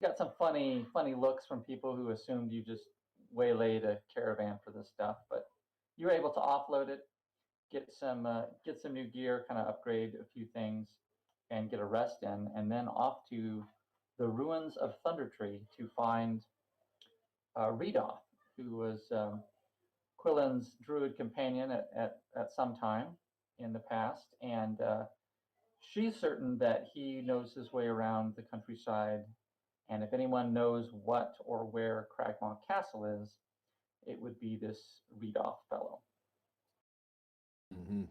got some funny looks from people who assumed you just waylaid a caravan for this stuff, but you were able to offload it, get some new gear, kind of upgrade a few things, and get a rest in, and then off to the ruins of Thunder Tree to find Redoth, who was Quillen's druid companion at some time in the past, and she's certain that he knows his way around the countryside, and if anyone knows what or where Cragmont Castle is, it would be this Redoth fellow. Mm-hmm.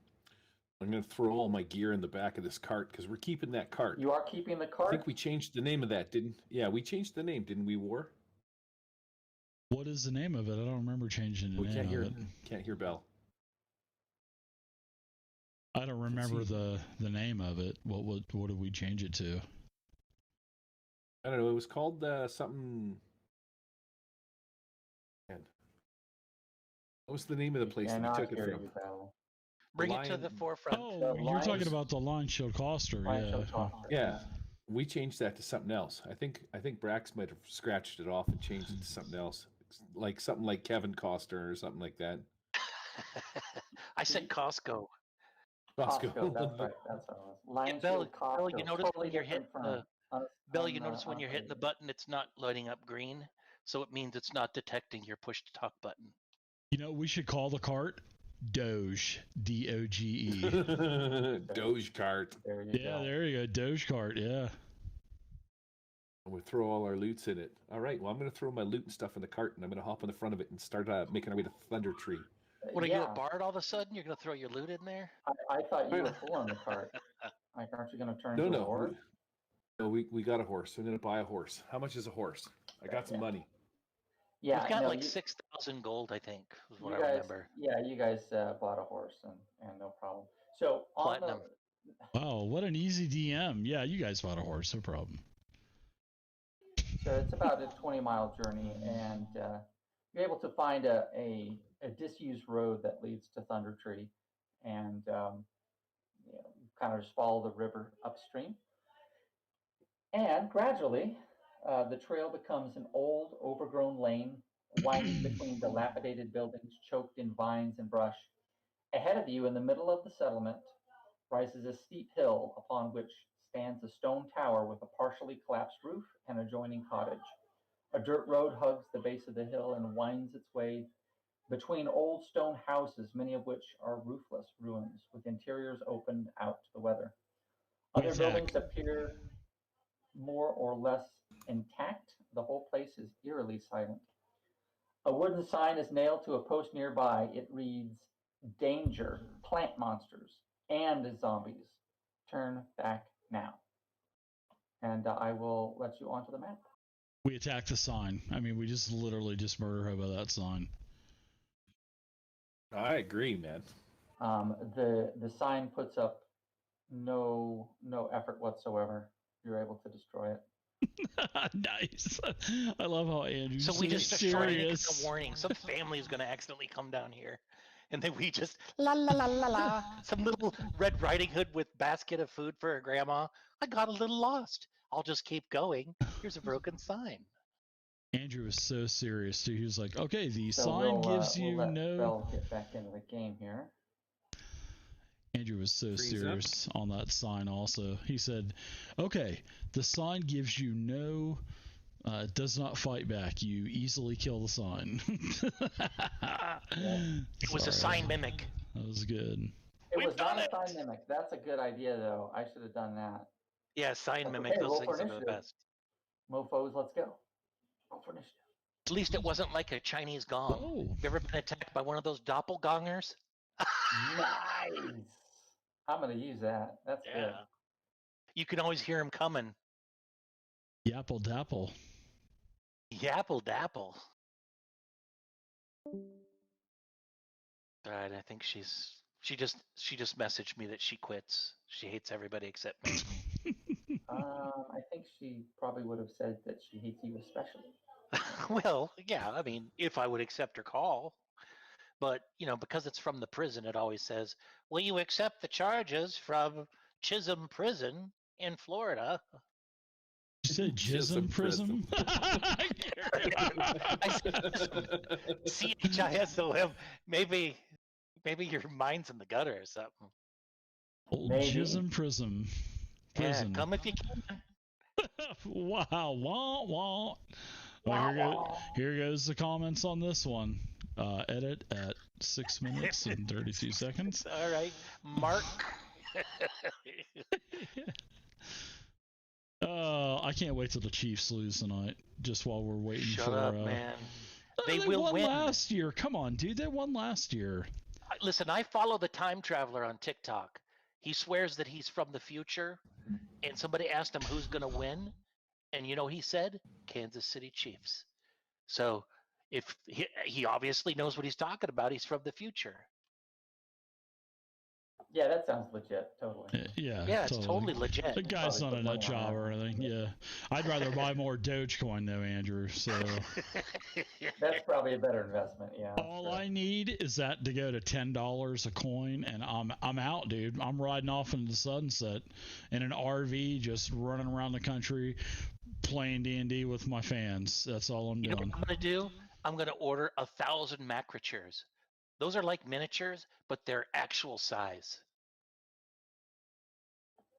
I'm going to throw all my gear in the back of this cart because we're keeping that cart. You are keeping the cart? I think we changed the name of that, didn't? Yeah, we changed the name, didn't we, War? What is the name of it? I don't remember changing the name of it. Can't hear Bell. I don't remember the name of it. What did we change it to? I don't know. It was called something. Man. What was the name of the place that we took it from? Bring it to the forefront. Oh, you're talking about the Lion Shield Coster. Yeah. We changed that to something else. I think Brax might have scratched it off and changed it to something else, like something like Kevin Coster or something like that. I said Costco. Costco, that's right. That's what it was. Bill, you notice when you're hitting when you're hitting the button, it's not lighting up green, so it means it's not detecting your push to talk button. You know, we should call the cart Doge, D-O-G-E. Doge cart. There you go. There you go. Doge cart, yeah. We'll throw all our loots in it. All right, well, I'm going to throw my loot and stuff in the cart, and I'm going to hop on the front of it and start making our way to Thunder Tree. What, are you a bard all of a sudden? You're going to throw your loot in there? I thought you were pulling the cart. Like, aren't you going to turn into a horse? No, we got a horse. I'm going to buy a horse. How much is a horse? I got some money. Yeah, we've got 6,000 gold, I think, is what I remember. Yeah, you guys bought a horse, and no problem. So Platinum. Wow, what an easy DM. Yeah, you guys bought a horse, no problem. So it's about a 20-mile journey, and you're able to find a disused road that leads to Thunder Tree, and kind of just follow the river upstream. And gradually, the trail becomes an old, overgrown lane winding between dilapidated buildings choked in vines and brush. Ahead of you, in the middle of the settlement, rises a steep hill upon which stands a stone tower with a partially collapsed roof and adjoining cottage. A dirt road hugs the base of the hill and winds its way between old stone houses, many of which are roofless ruins, with interiors opened out to the weather. Other buildings appear more or less intact. The whole place is eerily silent. A wooden sign is nailed to a post nearby. It reads, "Danger, plant monsters, and zombies. Turn back now." And I will let you onto the map. We attack the sign. I mean, we just literally just murder her by that sign. I agree, man. The sign puts up no effort whatsoever. You're able to destroy it. Nice. I love how Andrew's so we just destroy it. A warning. Some family is going to accidentally come down here, and then we just la la la la la. Some little Red Riding Hood with basket of food for her grandma. I got a little lost. I'll just keep going. Here's a broken sign. Andrew was so serious too. He was like, "Okay, the sign gives you no." Bell get back into the game here. Andrew was so serious on that sign also. He said, "Okay, the sign gives you no, does not fight back. You easily kill the sign." It was a sign mimic. That was good. It was not a sign mimic. That's a good idea, though. I should have done that. Yeah, sign mimic. Those things are the best. Mofos, let's go. Go for initiative. At least it wasn't like a Chinese gong. Oh. You ever been attacked by one of those doppelgangers? Nice. I'm going to use that. That's good. You can always hear him coming. Yapple dapple. Yapple dapple. All right, I think she just messaged me that she quits. She hates everybody except me. I think she probably would have said that she hates you especially. Well, yeah, I mean, if I would accept her call. But, because it's from the prison, it always says, "Will you accept the charges from Chisholm Prison in Florida?" You said Jism Prism? I said CHISOM. Maybe your mind's in the gutter or something. Old Maybe. Jism Prism. Yeah, Prison. come if you can. Wow, wah, wah. Well, here goes the comments on this one. Edit at 6 minutes and 32 seconds. All right, Mark. I can't wait till the Chiefs lose tonight. Just while we're waiting Shut for. up, man. They They will won win. last year. Come on, dude. They won last year. Listen, I follow the time traveler on TikTok. He swears that he's from the future, and somebody asked him who's going to win, and you know he said Kansas City Chiefs. So if he obviously knows what he's talking about, he's from the future. Yeah, that sounds legit. Totally. Yeah, It's totally legit. The guy's not Probably a put nut money on job that. or anything. Yeah, I'd rather buy more Dogecoin though, Andrew. So That's probably a better investment. Yeah. all I need is that to go to $10 a coin, and I'm out, dude. I'm riding off into the sunset in an RV, just running around the country, playing D&D with my fans. That's all I'm You know what doing. I'm going to do? I'm going to order 1,000 macrotures. Those are like miniatures, but they're actual size.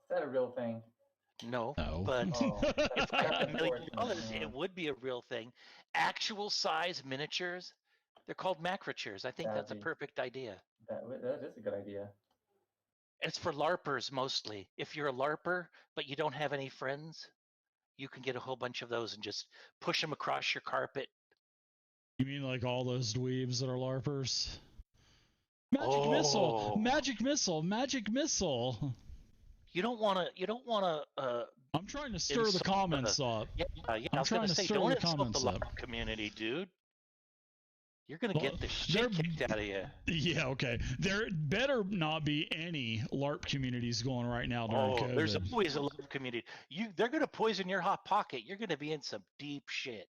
Is that a real thing? No, No. but Oh, if I had that's $1 million, unfortunate, yeah. it would be a real thing. Actual size miniatures, they're called macrotures. I think That'd that's a be- perfect idea. that is a good idea. It's for LARPers mostly. If you're a LARPer, but you don't have any friends, you can get a whole bunch of those and just push them across your carpet. You mean like all those dweebs that are LARPers? Magic Oh. missile, magic missile, magic missile. You don't want to. I'm trying to stir the Insult comments up. Yeah. I I'm was trying gonna to say, stir don't the insult comments the up. LARP community, dude. You're gonna Well, get the they're- shit kicked out of you. Yeah, okay. There better not be any LARP communities going right now during Oh, COVID. there's always a LARP community. They're gonna poison your hot pocket. You're gonna be in some deep shit.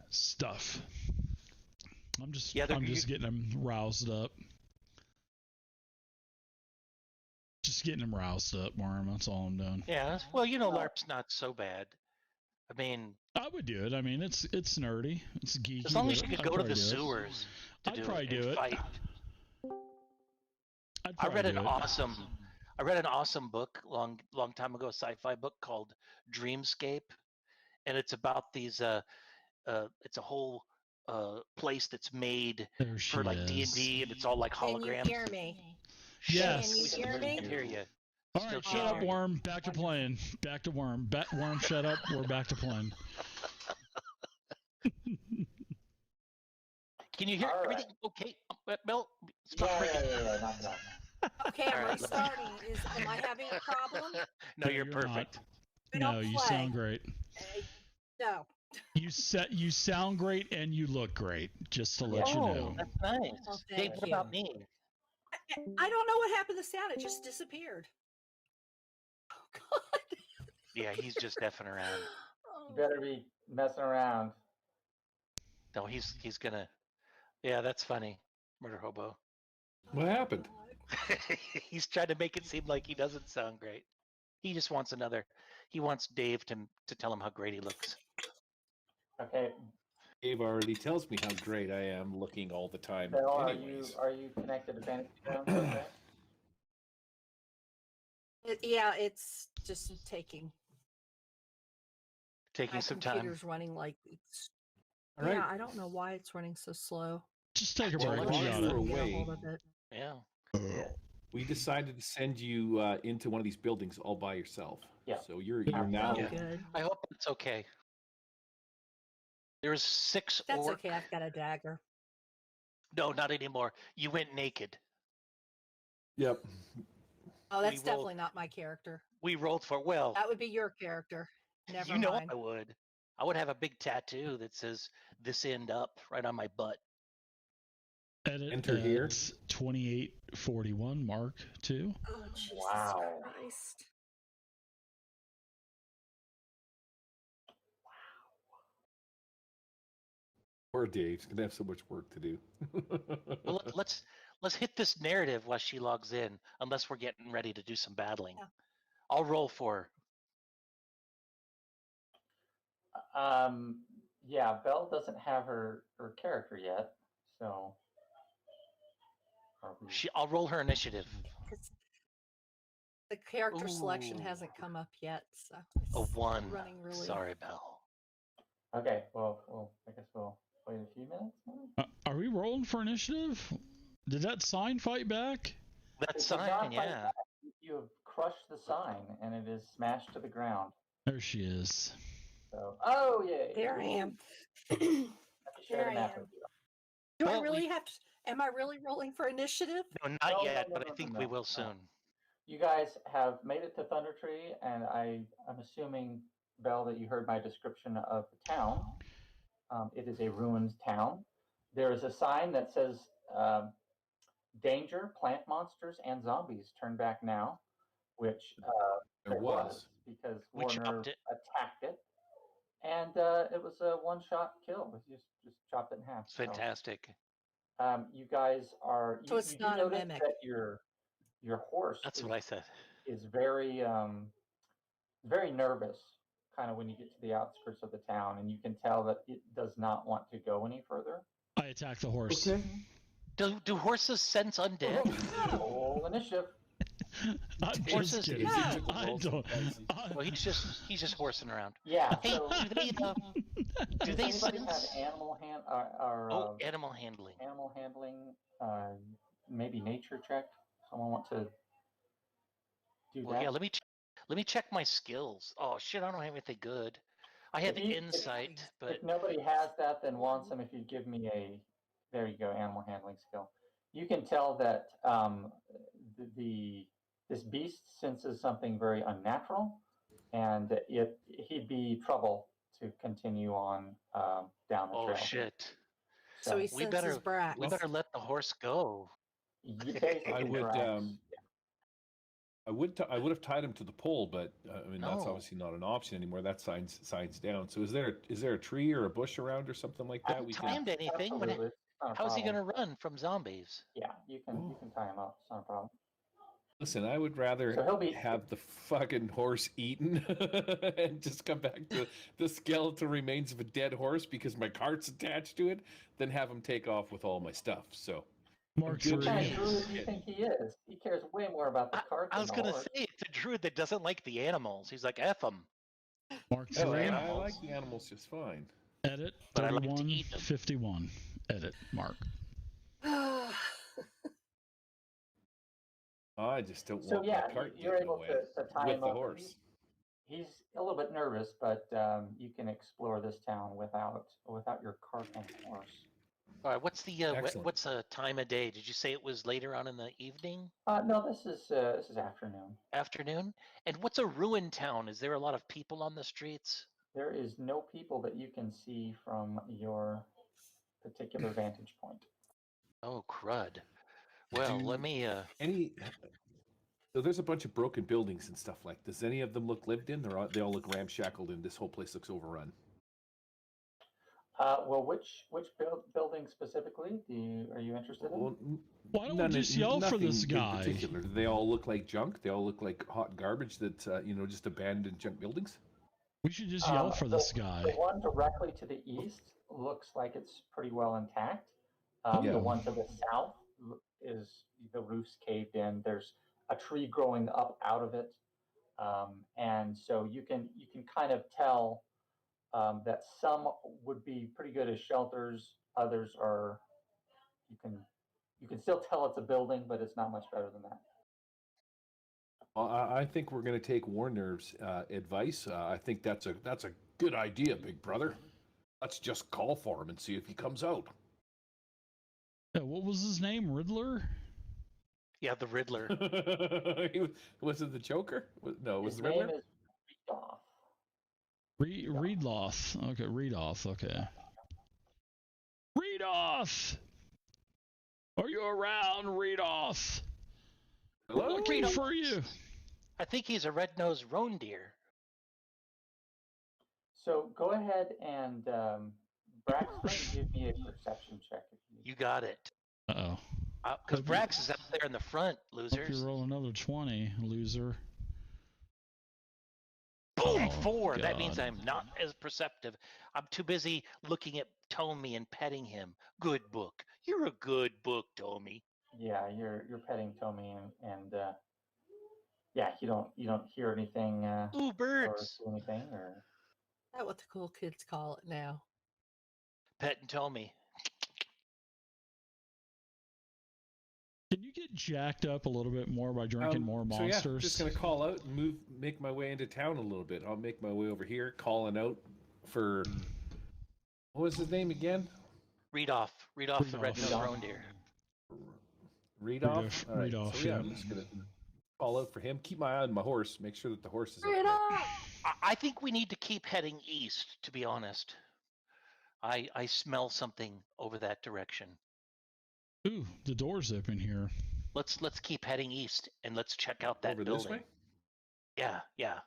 Stuff. I'm just Yeah, getting them roused up. Just getting them roused up, Worm. That's all I'm doing. Yeah. Well, LARP's not so bad. I mean, I would do it. I mean, it's nerdy. It's geeky. as long as but you could I'd go to probably the do it. sewers to I'd do probably it do and it. fight. I'd I read probably an do it. awesome book long time ago, sci-fi book called Dreamscape, and it's about these it's a whole place that's made There she for like is. D&D, and it's all like Can you holograms. hear me? Yes. Can you hear me? I can hear you. All right, shut up, Worm. Back to playing. Back to Worm. Worm, shut up. We're back to playing. Can you hear All right. everything? Okay, Mel, stop Yeah, breaking. knock it off. Okay, All I'm right, let's- restarting. Am I having a problem? No, you're you're not. perfect. I No, don't you play. sound great. No. You sound great and you look great. Just to let you Oh, know. that's nice. Well, Dave, thank what about you. me? I don't know what happened to sound. It just disappeared. Oh, God. Yeah, he's just effing around. Oh. You better be messing around. No, he's gonna. Yeah, that's funny, Murder Hobo. What happened? He's trying to make it seem like he doesn't sound great. He just wants another. He wants Dave to tell him how great he looks. Okay, Dave already tells me how great I am looking all the time. Bill, are Anyways. you connected to Fantasy Grounds? Okay. Yeah, it's just taking. Taking My some time. computer's running like it's. All right. Yeah, I don't know why it's running so slow. Just take a Well, break. while We you got were it. Get a away, hold of it. Yeah. we decided to send you into one of these buildings all by yourself. Yeah. So you're Yeah. now. Oh, Yeah. good. I hope it's okay. There's 6 That's orc. okay. I've got a dagger. No, not anymore. You went naked. Yep. Oh, We that's rolled- definitely not my character. We rolled for well. That would be your character. Never You know mind. I would. I would have a big tattoo that says "This End Up" right on my butt. Edit Enter here. 2841 Mark 2. Oh, Jesus Wow. Christ. Poor Dave's gonna have so much work to do. Well, let's hit this narrative while she logs in. Unless we're getting ready to do some battling. Yeah. I'll roll for her. Yeah, Belle doesn't have her character yet, so. I'll roll her initiative. It's, the character selection Ooh. hasn't come up yet, so A it's 1. running really. Sorry, Belle. Okay, well, I guess we'll wait a few minutes. Maybe? Are we rolling for initiative? Did that sign fight back? That It does not sign, fight yeah. back. You have crushed the sign, and it is smashed to the ground. There she is. So, oh yay! There I am. Let me share There the I map am. with you. Do I Well, really have to? Am I really rolling for initiative? No, not No, yet, no, but no, I think no, we no, will no. soon. You guys have made it to Thunder Tree, and I'm assuming, Belle, that you heard my description of the town. It is a ruined town. There is a sign that says, danger, plant monsters, and zombies, turn back now, which There was. because We Warner chopped it. attacked it. And it was a one-shot kill. It just chopped it in half. It's fantastic. So, you guys are. So it's you do not a notice mimic. that your horse That's what I said. is very very nervous, kind of when you get to the outskirts of the town, and you can tell that it does not want to go any further. I attack the horse. Okay. Do horses sense undead? Roll initiative. I'm just Horses- kidding. No. I don't. Well, he's just horsing around. Yeah. Hey, So, do they does do they anybody have sense? animal Animal handling. animal handling? Maybe nature check. Someone want to do Well, that? yeah. Let me check my skills. Oh shit, I don't have anything good. I have If you- insight, but If nobody has that, then Wansome, if you give me there you go, animal handling skill. You can tell that this beast senses something very unnatural, and he'd be trouble to continue on down the oh trail. shit. So he We senses better Brax. we better let the horse go. You basically I would, Brax. I would have tied him to the pole, but I mean that's No. obviously not an option anymore. That sign's down. So is there a tree or a bush around or something like I that? haven't timed anything. When Absolutely. It's not a how's he problem. gonna run from zombies? Yeah, you can tie him up. It's not a problem. Listen, I would rather So he'll be- have the fucking horse eaten and just come back to the skeletal remains of a dead horse because my cart's attached to it than have him take off with all my stuff. So Mark Good What 3. kind of Yeah. druid do you think he is? He cares way more about the cart I than was the gonna horse. say it's a druid that doesn't like the animals. He's like F them. Mark Oh, 3. I animals. like the animals just fine. Edit But I like to eat them. 3151. Edit Mark. I just don't So want yeah, my cart you're getting able away to tie with him the up. horse. He's a little bit nervous, but you can explore this town without your cart and horse. All right, what's the Excellent. what's a time of day? Did you say it was later on in the evening, No, this is afternoon. afternoon? And what's a ruined town? Is there a lot of people on the streets? There is no people that you can see from your particular vantage point. Oh crud. Well, Do let me So there's a bunch of broken buildings and stuff like. Does any of them look lived in? They all look ramshackled, and this whole place looks overrun. Well, which building specifically are you interested in? Well, Why don't we just yell for this nothing in guy? particular. Do they all look like junk? They all look like hot garbage that just abandoned junk buildings. We should just yell for this guy. The one directly to the east looks like it's pretty well intact. Yeah. The one to the south is the roof's caved in. There's a tree growing up out of it, and so you can kind of tell that some would be pretty good as shelters. Others are you can still tell it's a building, but it's not much better than that. Well, I think we're going to take Warner's advice. I think that's a good idea, big brother. Let's just call for him and see if he comes out. Yeah, what was his name? Riddler? yeah, the Riddler. Was it the Joker? No, it was His the name Riddler. is Rudolph. Reedloth. Okay, Reedoth. Okay. Reedoth! Are you around, Reedoth? We're Hello? looking for you. I think he's a red-nosed roan deer. So go ahead and Braxton, give me a perception check. If you You got it. Uh-oh. Because Brax is up there in the front, Hope losers. you roll another 20, loser. Boom, Oh, 4. That means God. I'm not as perceptive. I'm too busy looking at Tommy and petting him. Good book. You're a good book, Tommy. Yeah, you're petting Tommy, and yeah, you don't hear anything Ooh, or birds. see anything, or Is that what the cool kids call it now? Petting Tommy. Can you get jacked up a little bit more by drinking more So yeah, monsters? just gonna call out and make my way into town a little bit. I'll make my way over here, calling out for what was his name again? Read off the Read red-nosed off. reindeer. Read off. All right. Read off, So yeah, yeah. I'm just gonna call out for him. Keep my eye on my horse. Make sure that the horse is Read okay. I think we need to keep heading east, to be honest. I smell something over that direction. Ooh, the door's open here. Let's keep heading east and let's check out that Over building. this way. Yeah.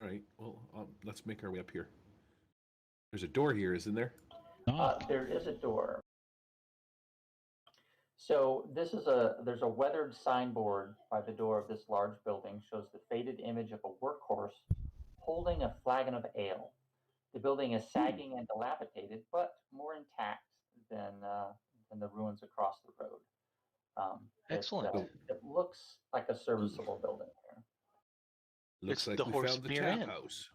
All right. Well, let's make our way up here. There's a door here, isn't there? there is a door. So there's a weathered signboard by the door of this large building, shows the faded image of a workhorse holding a flagon of ale. The building is sagging and dilapidated, but more intact than the ruins across the road. Excellent. It looks like a serviceable building here. Looks It's like the we horse found the beer tap inn. house.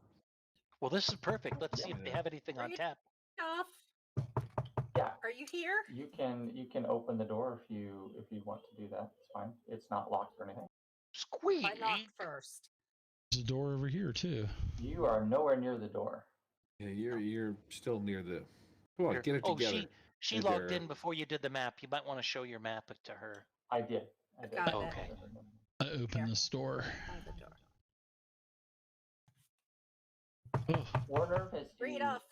Well, this is perfect. Let's see if they Yeah. have anything on Read tap. Off. Yeah, Are you here? you can open the door if you want to do that. It's fine. It's not locked or anything. Squeak. I knocked first. There's a door over here too. You are nowhere near the door. Yeah, you're still near the. Come on, get it Oh, together. she Is logged there- in before you did the map. You might want to show your map to her. I did. Got it. Okay. I open this door. By the door. Oh, Warner, Read off.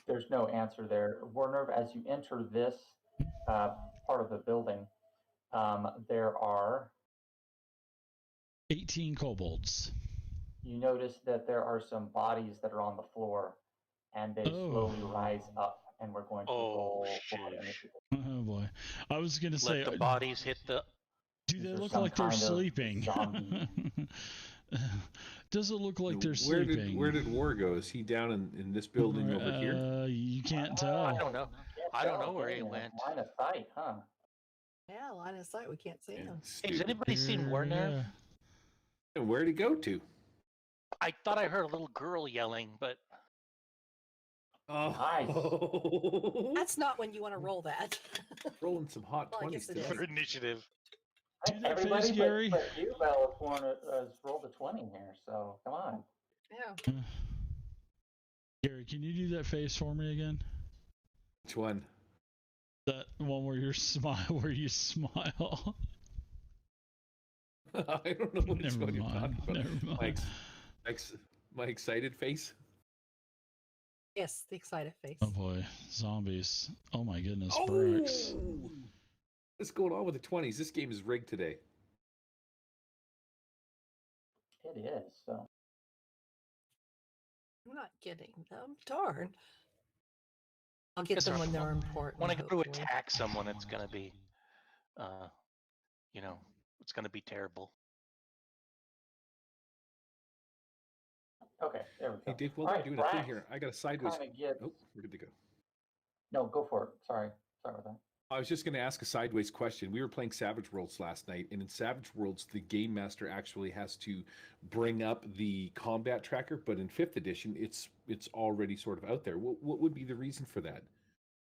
there's no answer there. Warner, as you enter this part of the building, there are. 18 kobolds. You notice that there are some bodies that are on the floor, and they slowly rise up, and we're going to roll for sheesh. initiative. Oh boy. I was going to say, Let the bodies hit the. do Is they there look some like they're kind of sleeping? zombie? Does it look like they're where sleeping? Where did War go? Is he down in this building over here? You can't I tell. don't know. I don't know where he went. Line of sight, huh? Yeah, line of sight. We can't see him. Hey, has anybody seen Werner? And where'd he go to? I thought I heard a little girl yelling, but Oh, That's not when you want to roll that. rolling some hot Well, I 20s guess it today. is. for initiative. Do that Everybody face, Gary. but you, Bell, has rolled a 20 here, so come on. Yeah. Gary, can you do that face for me again? Which one? That one where you smile. I don't know which Never one you're mind. talking about. Never mind. My excited face. Yes, the excited face. Oh boy, zombies! Oh my goodness, Brooks. What's going on with the 20s? This game is rigged today. It is, so. I'm not getting them. Darn. I'll get Guess them if when they're important. When I go to hopefully. attack someone, it's gonna be, it's gonna be terrible. Okay, there we go. Hey, Dave, while All we're right, doing a thing Brax, here, I got a sideways. Kind of get. Oh, we're good to go. No, go for it. Sorry about that. I was just going to ask a sideways question. We were playing Savage Worlds last night, and in Savage Worlds, the game master actually has to bring up the combat tracker, but in 5th edition, it's already sort of out there. What would be the reason for that?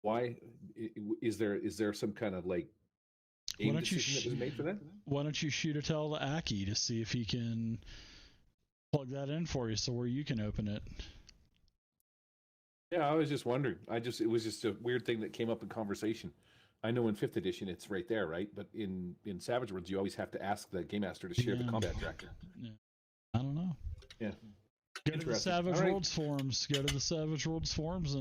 Why is there some kind of like game decision that was made for that? Why don't you shoot a tell to Aki to see if he can plug that in for you, so where you can open it? Yeah, I was just wondering. It was just a weird thing that came up in conversation. I know in 5th edition it's right there, right? But in Savage Worlds, you always have to ask the game master to share the combat tracker. Yeah. I don't know. Yeah. Go to the Interesting. Savage All right. Worlds forums. Go to the Savage Worlds forums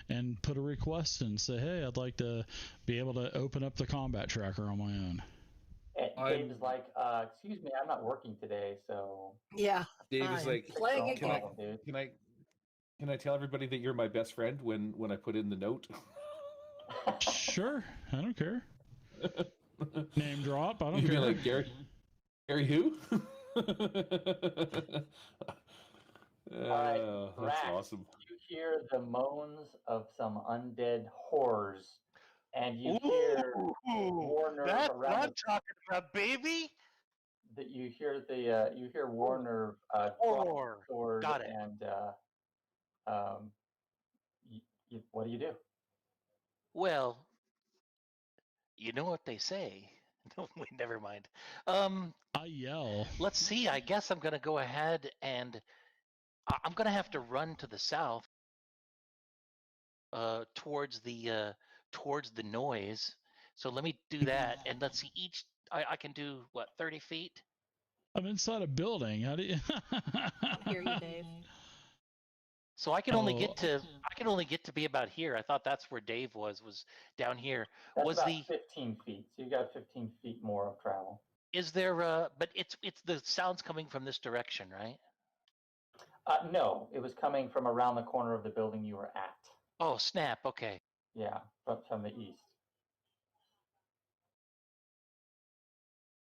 and put a request and say, hey, I'd like to be able to open up the combat tracker on my own. Dave is like, excuse me, I'm not working today, so. Yeah. Dave is fine. like, Playing no again. problem, dude. Can I tell everybody that you're my best friend when I put in the note? Sure, I don't care. Name drop, I don't You'd be care. like, Gary who? That's Rack, awesome. you hear the moans of some undead horrors, and you Ooh, hear Warner that's what around I'm talking about, baby. you hear Warner draw Horror. his sword Got it. and um, what do you do? Well, you know what they say. No, wait, never mind. I yell. Let's see. I guess I'm gonna go ahead and I'm gonna have to run to the south, towards the noise. So let me do that, and let's see. I can do what, 30 feet. I'm inside a building. How do you? I hear you, Dave. So I can only Oh. get to be about here. I thought that's where Dave was down here. That's Was about the 15 feet. So you got 15 feet more of travel. Is there but it's the sound's coming from this direction, right? No, it was coming from around the corner of the building you were at. Oh, snap. Okay. Yeah, from the east.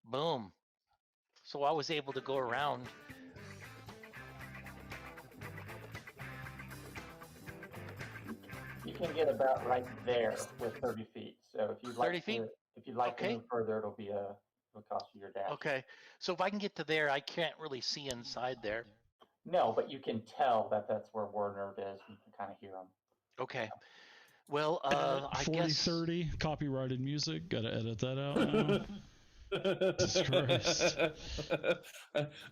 Boom. So I was able to go around. You can get about right there with 30 feet. So if you'd like 30 feet? if you'd like Okay. to move further, it'll cost you your dash. Okay. So if I can get to there, I can't really see inside there. No, but you can tell that that's where Warner is. You can kind of hear him. Okay. Well, I 40, guess 30, copyrighted music. Gotta edit that out now. Jesus Christ.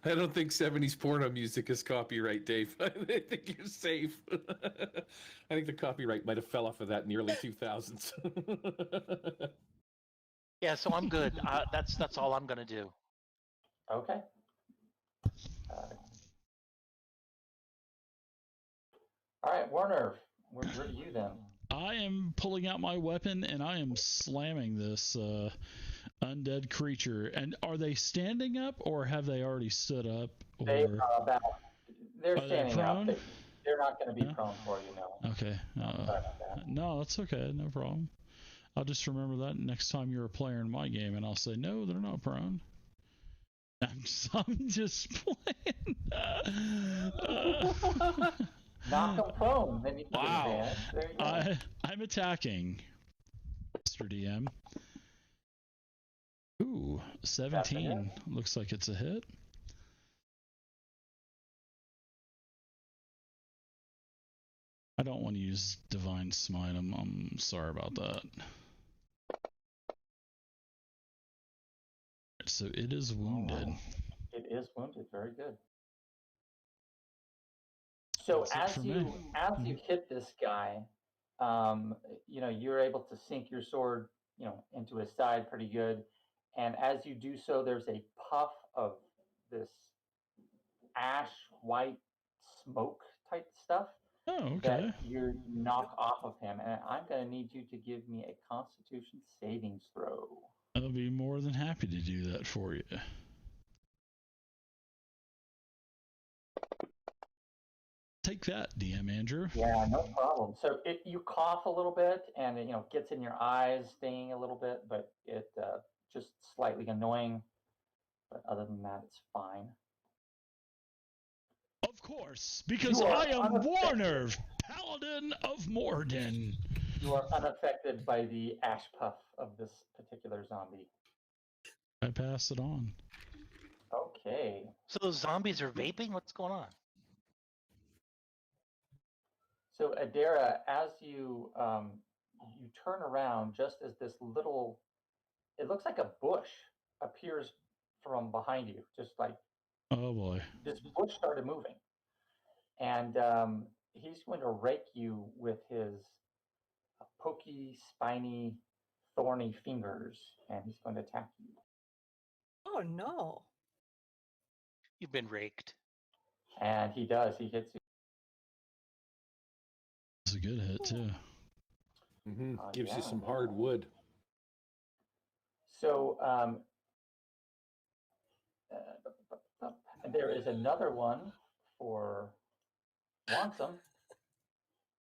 I don't think 70s porno music is copyright, Dave. I think you're safe. I think the copyright might have fell off of that in the early 2000s. Yeah, so I'm good. That's all I'm gonna do. Okay. All right, Warner, we're to you then. I am pulling out my weapon and I am slamming this undead creature. And are they standing up or have they already stood up? Or... They're Are they standing up. prone? They're not going to be Yeah. prone for you, no. Okay. Sorry about that. No, that's okay. No problem. I'll just remember that next time you're a player in my game, and I'll say, no, they're not prone. I'm just playing. Knock them prone, then you can Wow. advance. There you go. I'm attacking, Mr. DM. Ooh, 17. Looks like it's a hit. I don't want to use Divine Smite. I'm sorry about that. So it is wounded. It is wounded. Very good. So That's it for me. as you hit this guy, you're able to sink your sword, into his side pretty good. And as you do so, there's a puff of this ash white smoke type stuff Oh, okay. that you knock off of him. And I'm going to need you to give me a Constitution savings throw. I'll be more than happy to do that for you. Take that, DM Andrew. Yeah, no problem. So you cough a little bit, and it gets in your eyes, stinging a little bit, but it just slightly annoying. But other than that, it's fine. Of course, because I am Warner, Paladin of Morden. You are unaffected by the ash puff of this particular zombie. I pass it on. Okay. So those zombies are vaping? What's going on? So Adara, as you turn around, just as this little, it looks like a bush appears from behind you, just like, oh boy, this bush started moving, and he's going to rake you with his pokey, spiny, thorny fingers, and he's going to attack you. Oh no. You've been raked. And he does. He hits you. it's a good hit too. Mm-hmm. Gives you some hard wood. So there is another one for Lonesome.